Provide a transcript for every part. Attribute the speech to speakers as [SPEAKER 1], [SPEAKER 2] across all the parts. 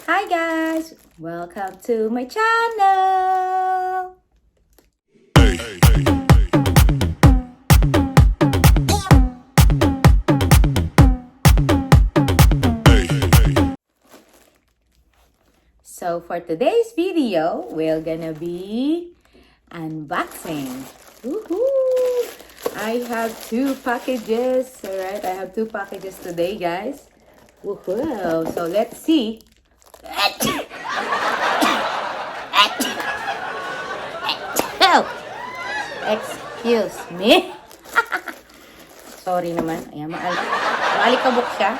[SPEAKER 1] Hi guys! Welcome to my channel! So for today's video, we're gonna be unboxing. Woohoo! I have two packages. Alright, I have two packages today, guys. Woohoo! So let's see. Excuse me. Sorry naman. Ayan, maalikabok siya.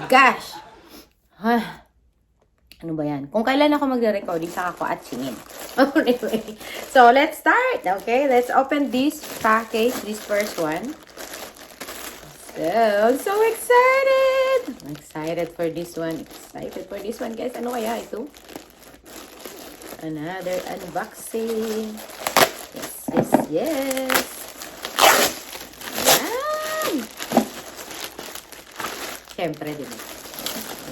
[SPEAKER 1] Gosh! Ano ba yan? Kung kailan ako magre-recording, saka ako at singin. Anyway, so let's start. Okay, let's open this package, this first one. So, I'm so excited! I'm excited for this one. Excited for this one, guys. Ano kaya ito? Another unboxing. Yes, yes, yes. Ayan! Siyempre din.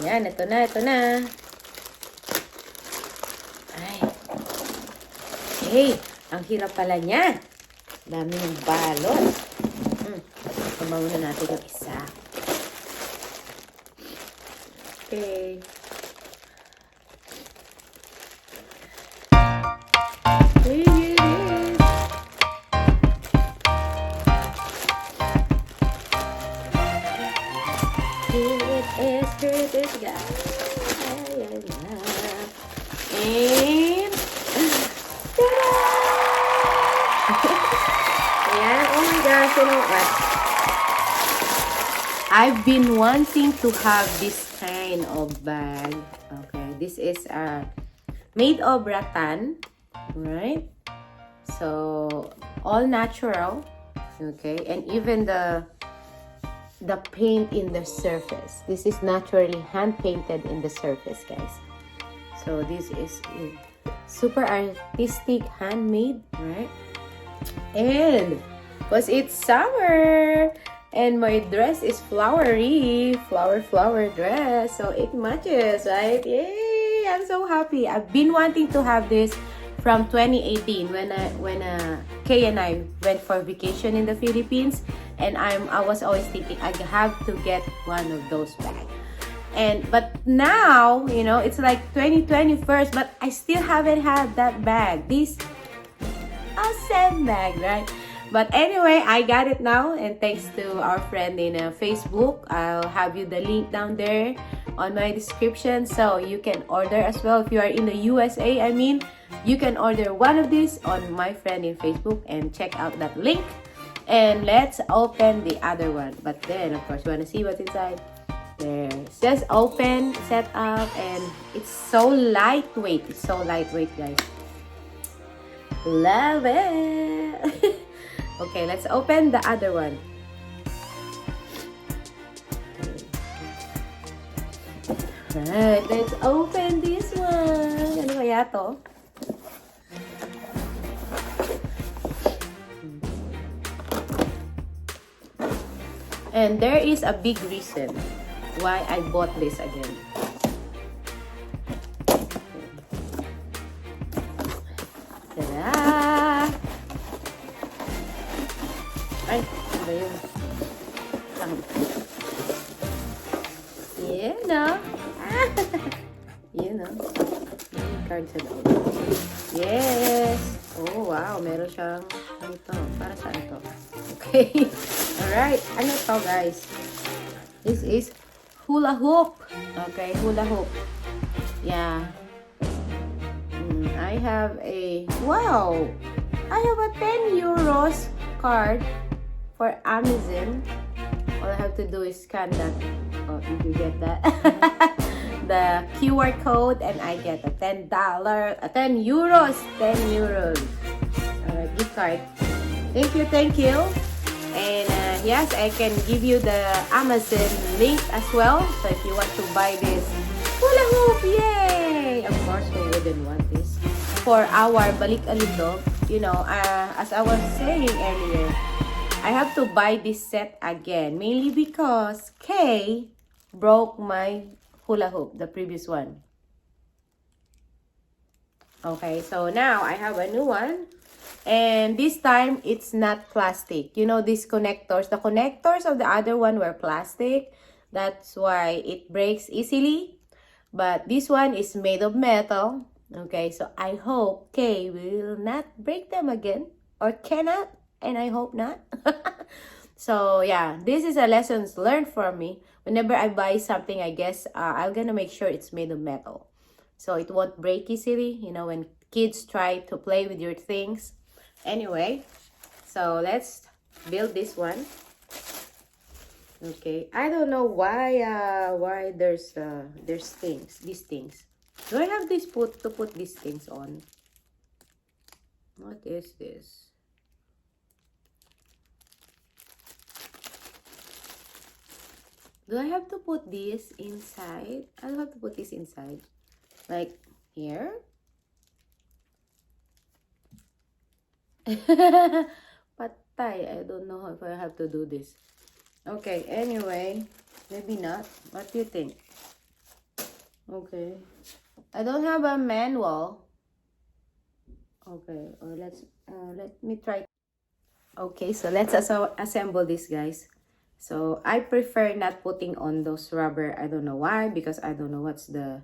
[SPEAKER 1] Ayan, ito na, ito na. Ay. Hey, ang hirap pala niya. Dami ng balot. Pamawin na natin yung isa. Okay. Here it is. Here it is, guys. And ta-da! Ayan. Oh my gosh, you know what? I've been wanting to have this kind of bag. Okay, this is made of rattan, right? So all natural. Okay, and even the paint in the surface. This is naturally hand painted in the surface, guys. So this is super artistic, handmade, right? And because it's summer. And my dress is flowery, flower dress. So it matches, right? Yay! I'm so happy. I've been wanting to have this from 2018 when Kay and I went for vacation in the Philippines. And I was always thinking I have to get one of those bags. But now, you know, it's like 2021, but I still haven't had that bag. This awesome bag, right? But anyway, I got it now, and thanks to our friend in Facebook. I'll have you the link down there on my description, so you can order as well. If you are in the USA, I mean, you can order one of these on my friend in Facebook and check out that link. And let's open the other one. But then, of course, you want to see what's inside. There, it says open, set up, and it's so lightweight. It's so lightweight, guys. Love it. Okay, let's open the other one. Right, let's open this one. Ano kaya to? And there is a big reason why I bought this again. Ta-da! Ay, ano ba yun? Yeah, no? You know. Card sa loob. Yes! Oh, wow. Meron siyang, ano to? Para saan to? Okay. Alright. Ano to, guys? This is hula-hoop. Okay, hula-hoop. Yeah. I have a, wow! I have a 10 euros card for Amazon. All I have to do is scan that. Oh, did you get that? The QR code, and I get a $10, 10 euros, 10 euros. Gift card. Thank you, thank you. And yes, I can give you the Amazon link as well. So if you want to buy this hula hoop, yay! Of course, who wouldn't want this? For our balik-alindog, you know, as I was saying earlier, I have to buy this set again. Mainly because Kay broke my hula hoop, the previous one. Okay, so now I have a new one. And this time, it's not plastic. You know, these connectors. The connectors of the other one were plastic. That's why it breaks easily. But this one is made of metal. Okay, so I hope Kay will not break them again. Or cannot. And I hope not. So, yeah. This is a lessons learned for me. Whenever I buy something, I guess I'm gonna make sure it's made of metal. So, it won't break easily. You know, when kids try to play with your things. Anyway, so let's build this one. Okay, I don't know why there's these things. Do I have to put these things on? What is this? Do I have to put this inside? I don't have to put this inside. Like here? Patay. I don't know if I have to do this. Okay, anyway. Maybe not. What do you think? Okay. I don't have a manual. Okay, let me try. Okay, so let's assemble this, guys. So, I prefer not putting on those rubber. I don't know why, because I don't know what's the...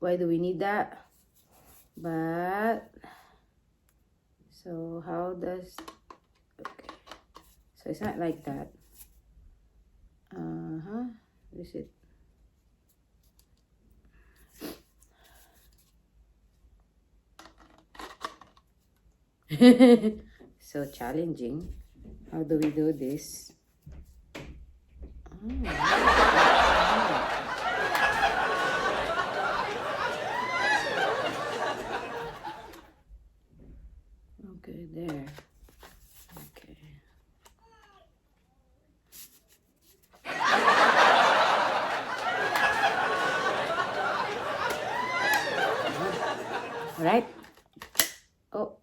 [SPEAKER 1] why do we need that? But... So, how does... Okay. So, it's not like that. Is it? So challenging. How do we do this? Okay, there. Okay. All right. Oh.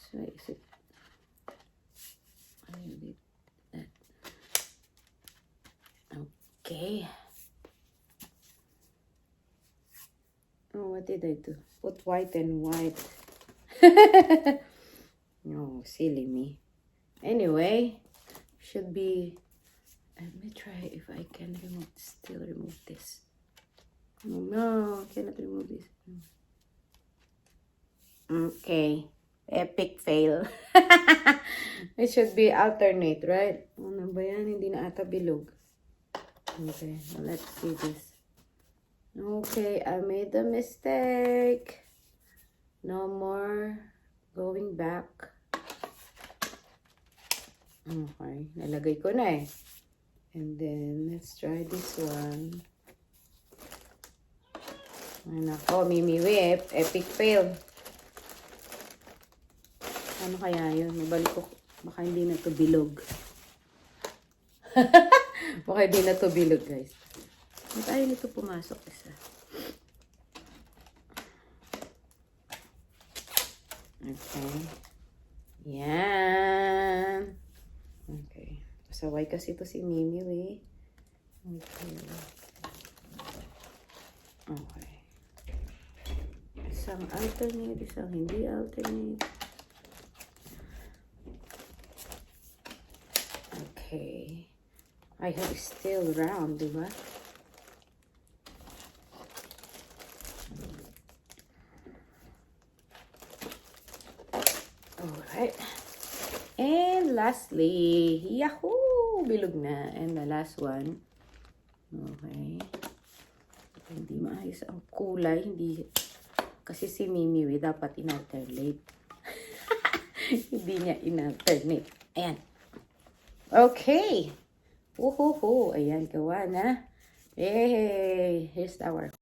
[SPEAKER 1] So is it? I did that. Okay. Oh, what did I do? Put white and white. No, silly me. Anyway, should be... Let me try if I can still remove this. Oh, no, I cannot remove this. Okay. Epic fail. It should be alternate, right? Ano ba yan? Hindi na ata bilog. Okay, well, let's see this. Okay, I made a mistake. No more going back. Okay, nalagay ko na eh. And then, let's try this one. Ay, nako, Mimi Wee, epic fail. Ano kaya yun? Nabalik ko. Baka hindi na to bilog. Baka hindi na to bilog, guys. Ba't ayaw nito pumasok isa? Okay. Yan. Okay. Pasaway kasi ito si Mimi Wee. Okay. Okay. Isang alternate, isang hindi alternate. Okay. I hope it's still round, diba? Alright. And lastly, yahoo! Bilog na. And the last one. Okay. Hindi maayos ang kulay. Hindi. Kasi si Mimi Wee dapat in-alternate. Hindi niya in-alternate. Ayan. Okay. Woohoo! Ayan, gawa na. Yay! Here's our...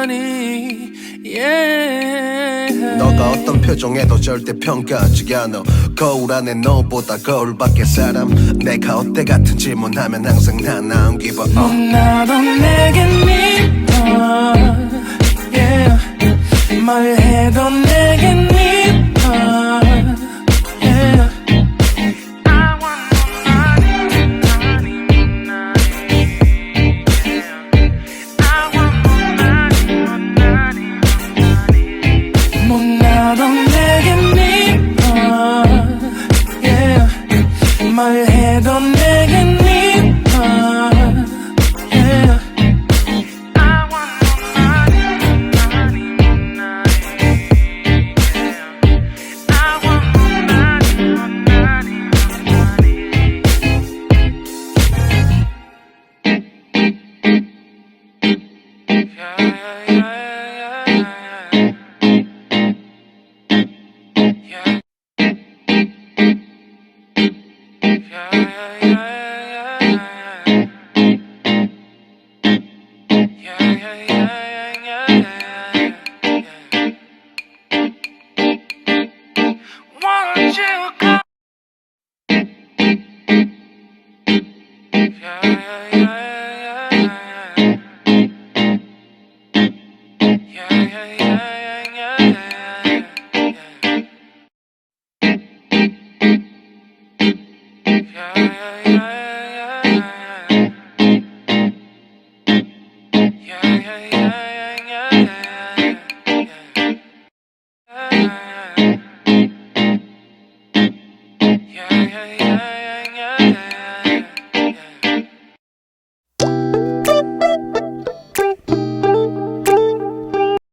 [SPEAKER 2] money, yeah.
[SPEAKER 3] 너가 어떤 표정에도 절대 평가하지 않아. 거울 안에 너보다 거울 밖에 사람. 내가 어때 같은 질문하면 항상 난 안 give up.
[SPEAKER 2] 나도 내게 믿어, yeah. 말해도 내게 믿어, yeah. I want money, money, money, yeah. I want money, money, money. 뭐 나도 내게 믿어, yeah. 말해도 내게 믿어, yeah. I want money, money, money, yeah. I want money, money, money. Yeah, yeah, won't you come? Yeah.